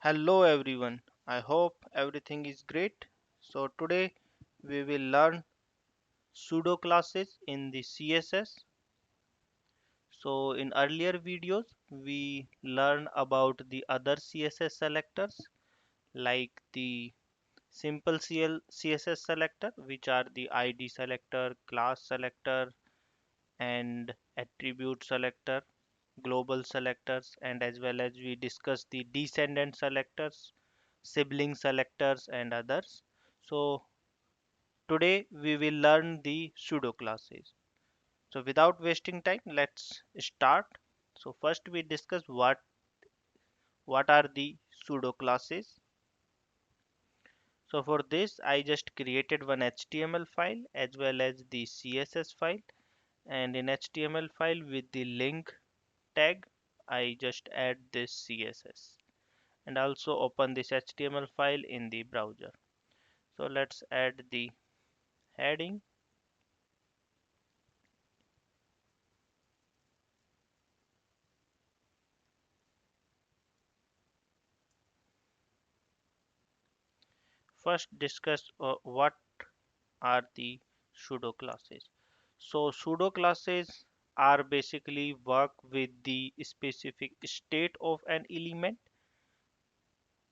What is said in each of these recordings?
Hello everyone. I hope everything is great. So today we will learn pseudo classes in the CSS. So in earlier videos we learned about the other CSS selectors like the simple CSS selector, which are the ID selector, class selector and attribute selector, global selectors, and as well as we discussed the descendant selectors, sibling selectors and others. So today we will learn the pseudo classes. So without wasting time, let's start. So first we discuss what are the pseudo classes. So for this I just created one HTML file as well as the CSS file, and in HTML file with the link tag I just add this CSS and also open this HTML file in the browser. So let's add the heading. First discuss what are the pseudo classes. So pseudo classes are basically work with the specific state of an element.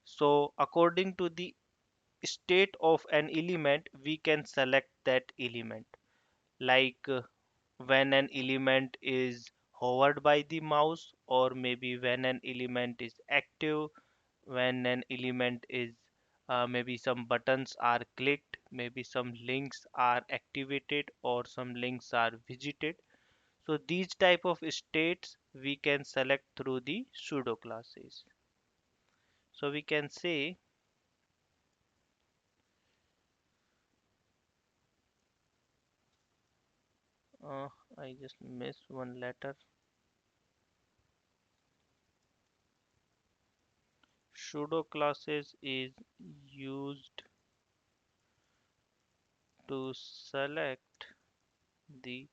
So according to the state of an element, we can select that element. Like when an element is hovered by the mouse, or maybe when an element is active, when an element is maybe some buttons are clicked, maybe some links are activated or some links are visited. So these type of states we can select through the pseudo classes. So we can say uh, I just missed one letter. Pseudo classes is used to select the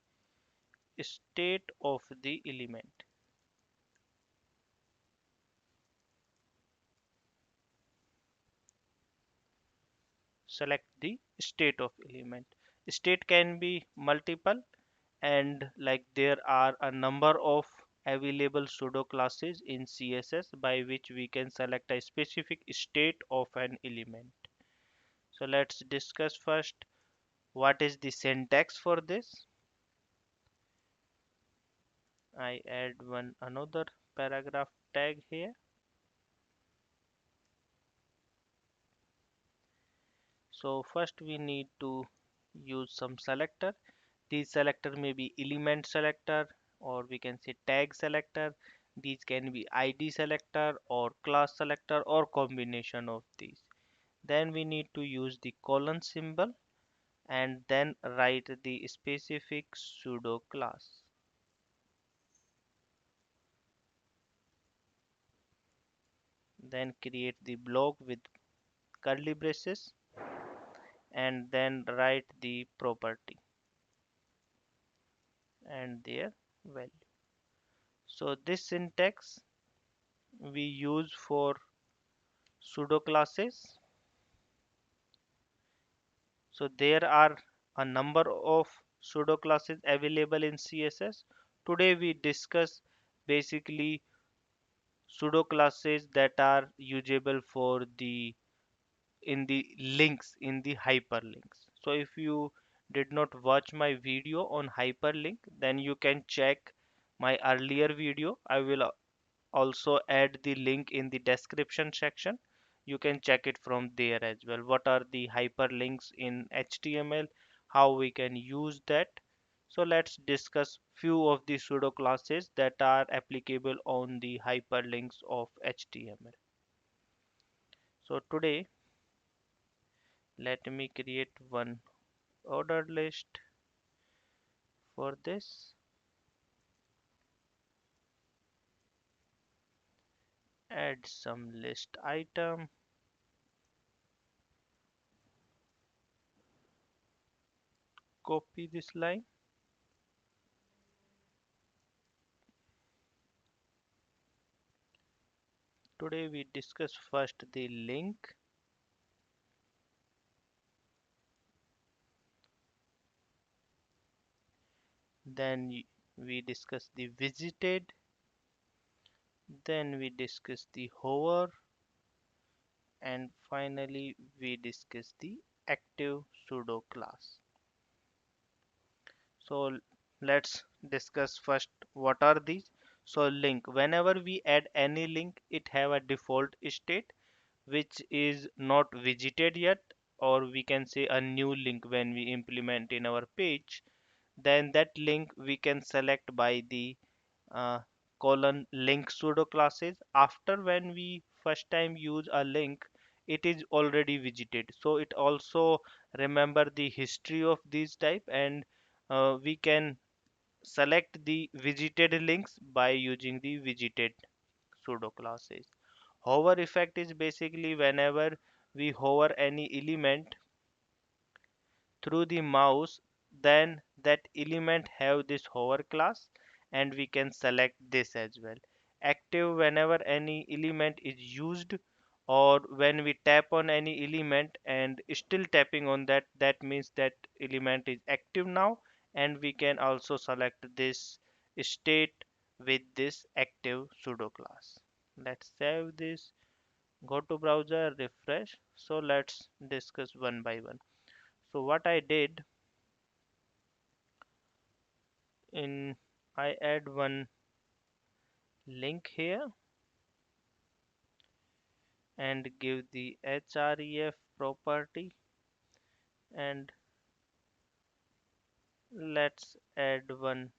state of the element. Select the state of element. State can be multiple, and like there are a number of available pseudo classes in CSS by which we can select a specific state of an element. So let's discuss first what is the syntax for this. I add one another paragraph tag here. So first we need to use some selector. These selector may be element selector, or we can say tag selector. These can be ID selector or class selector or combination of these. Then we need to use the colon symbol and then write the specific pseudo class. Then create the block with curly braces and then write the property and their value. So this syntax we use for pseudo classes. So there are a number of pseudo classes available in CSS. Today we discuss basically pseudo classes that are usable for the in the links, in the hyperlinks. So if you did not watch my video on hyperlink, then you can check my earlier video. I will also add the link in the description section. You can check it from there as well. What are the hyperlinks in HTML, how we can use that. So let's discuss few of the pseudo classes that are applicable on the hyperlinks of HTML. So today let me create one ordered list for this. Add some list item. Copy this line. Today we discuss first the link, then we discuss the visited, then we discuss the hover, and finally we discuss the active pseudo class. So let's discuss first what are these. So link, whenever we add any link, it have a default state which is not visited yet, or we can say a new link when we implement in our page. Then that link we can select by the uh, colon link pseudo classes. After when we first time use a link, it is already visited, so it also remember the history of these type, and we can select the visited links by using the visited pseudo classes. Hover effect is basically whenever we hover any element through the mouse, then that element have this hover class, and we can select this as well. Active, whenever any element is used, or when we tap on any element and still tapping on that, that means that element is active now, and we can also select this state with this active pseudo class. Let's save this, go to browser, refresh. So let's discuss one by one. So what I did in, I add one link here and give the href property, and let's add one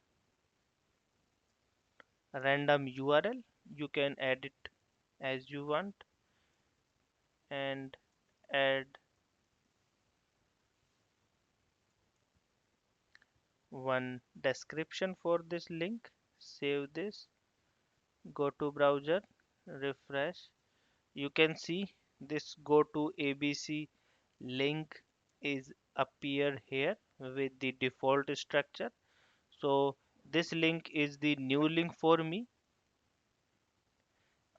random URL. You can add it as you want, and add one description for this link. Save this, go to browser, refresh. You can see this go to ABC link is appear here with the default structure. So this link is the new link for me.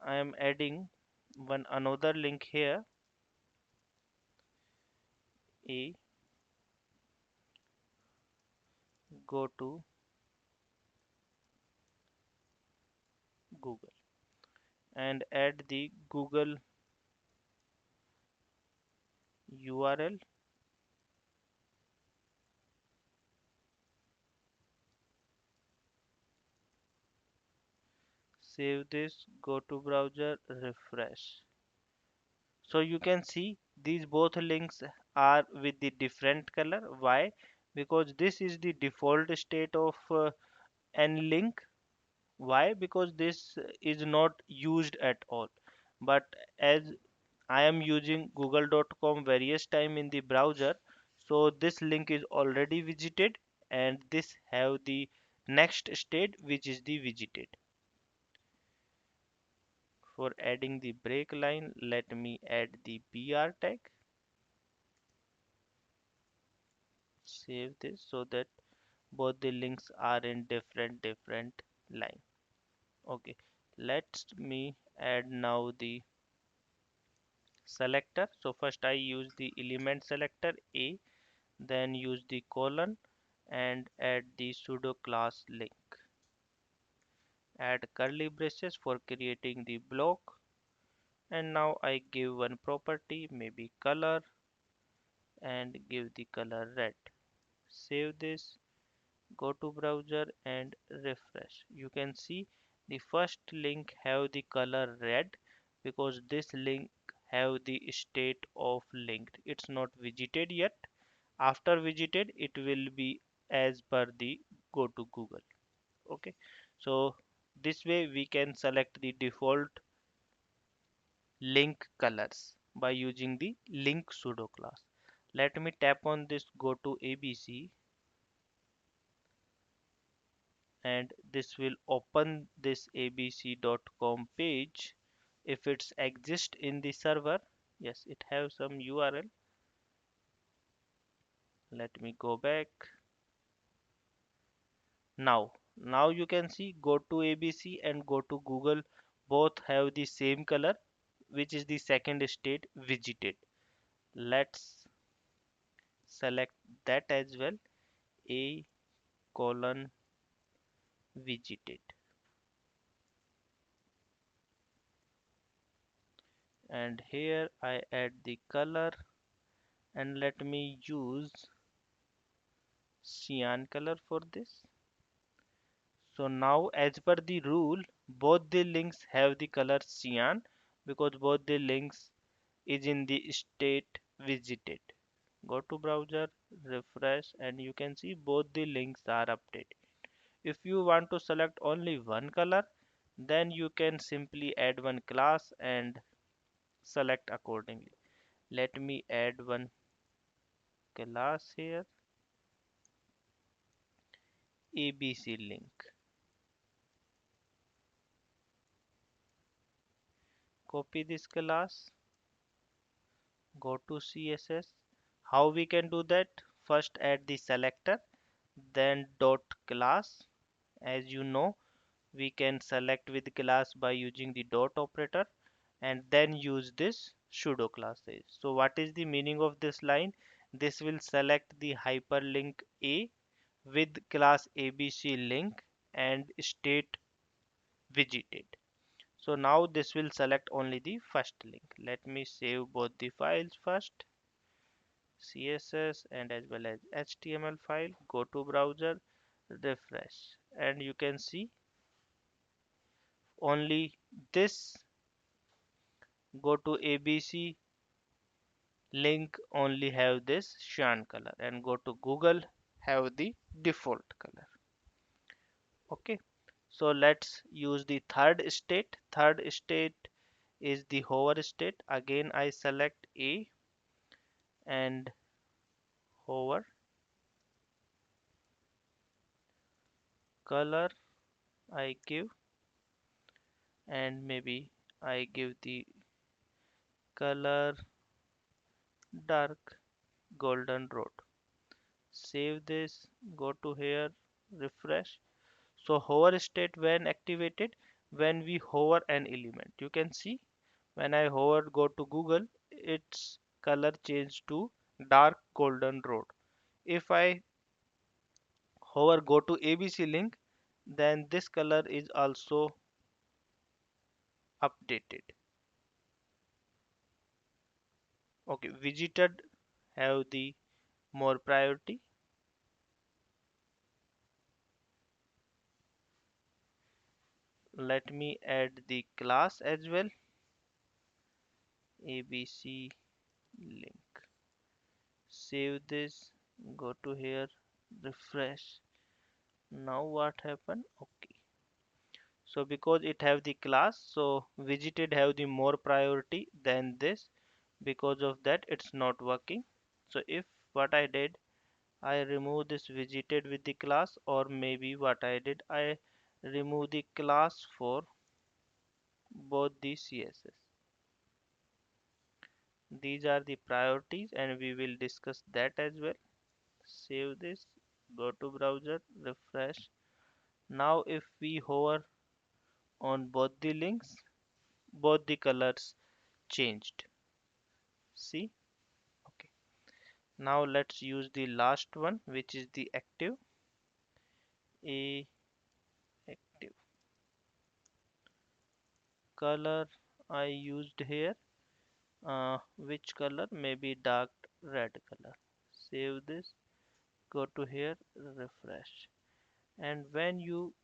I am adding one another link here, a, go to Google and add the Google URL. Save this, go to browser, refresh. So you can see these both links are with the different color. Why? Because this is the default state of n link. Why? Because this is not used at all. But as I am using google.com various time in the browser, so this link is already visited, and this have the next state which is the visited. For adding the break line, let me add the br tag. Save this so that both the links are in different line. Okay, let me add now the selector. So first I use the element selector a, then use the colon and add the pseudo class link. Add curly braces for creating the block, and now I give one property, maybe color, and give the color red. Save this, go to browser and refresh. You can see the first link have the color red because this link have the state of linked. It's not visited yet. After visited, it will be as per the go to Google. Okay, so this way we can select the default link colors by using the link pseudo class. Let me tap on this, go to ABC, and this will open this abc.com page. If it's exist in the server, yes, it have some URL. Let me go back. Now you can see, go to ABC and go to Google. both have the same color, which is the second state, visited. Let's select that as well, a colon visited. And here I add the color, and let me use cyan color for this. So now as per the rule, both the links have the color cyan because both the links is in the state visited. Go to browser, refresh, and you can see both the links are updated. If you want to select only one color, then you can simply add one class and select accordingly. Let me add one class here, ABC link. Copy this class, go to CSS. How we can do that? First add the selector, then dot class. As you know, we can select with class by using the dot operator and then use this pseudo classes. So what is the meaning of this line? This will select the hyperlink A with class ABC link and state visited. So now this will select only the first link. Let me save both the files first, CSS and as well as HTML file. Go to browser, refresh, and you can see only this. Go to ABC link, only have this cyan color, and go to Google, have the default color. Okay, so let's use the third state. Third state is the hover state. Again I select A and hover, color I give, and maybe I give the color dark golden road. Save this, go to here, refresh. So hover state when activated, when we hover an element. You can see when I hover, go to Google, its color changed to dark golden road. If I hover, go to ABC link, then this color is also updated. Okay, visited have the more priority. Let me add the class as well, ABC link. Save this, go to here, refresh. Now what happened? Okay, so because it have the class, so visited have the more priority than this. Because of that it's not working. So if what I did, I remove this visited with the class, or maybe what I did, I remove the class for both the CSS. These are the priorities and we will discuss that as well. Save this, go to browser, refresh. Now if we hover on both the links, both the colors changed. See? Okay. Now let's use the last one, which is the active. A active color I used here. Which color? Maybe dark red color. Save this, go to here, refresh. And when you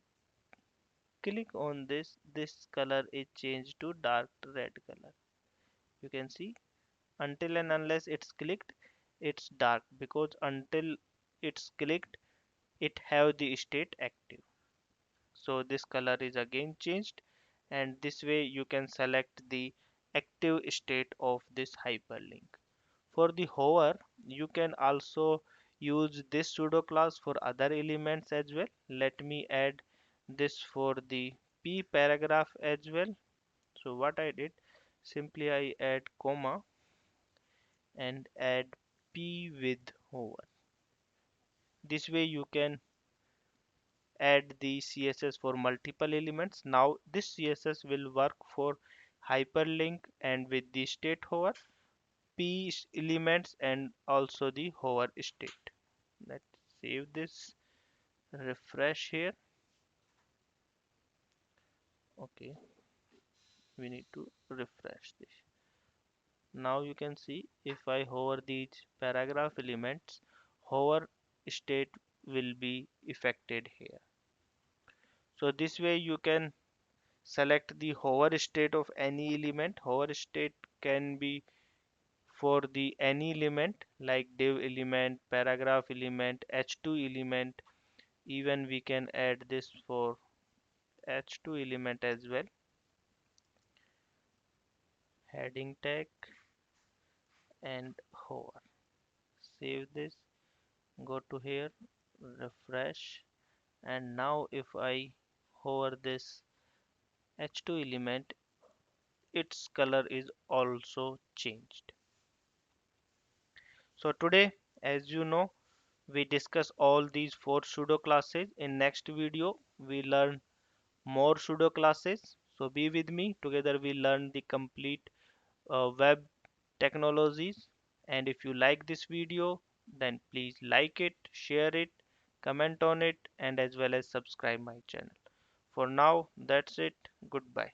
click on this color is changed to dark red color. You can see until and unless it's clicked, it's dark, because until it's clicked, it have the state active. So this color is again changed, and this way you can select the active state of this hyperlink. For the hover, you can also use this pseudo class for other elements as well. Let me add this for the p paragraph as well. So what I did, simply I add comma and add p with hover. This way you can add the CSS for multiple elements. Now this CSS will work for hyperlink and with the state hover, elements and also the hover state. Let's save this, refresh here. Okay, we need to refresh this. Now you can see if I hover these paragraph elements, hover state will be affected here. So this way you can select the hover state of any element. Hover state can be for the any element like div element, paragraph element, h2 element. Even we can add this for h2 element as well. Heading tag and hover. Save this, go to here, refresh, and now if I hover this h2 element, its color is also changed. So today, as you know, we discuss all these four pseudo classes. In next video, we learn more pseudo classes. So be with me. Together we learn the complete web technologies. And if you like this video, then please like it, share it, comment on it, and as well as subscribe my channel. For now, that's it. Goodbye.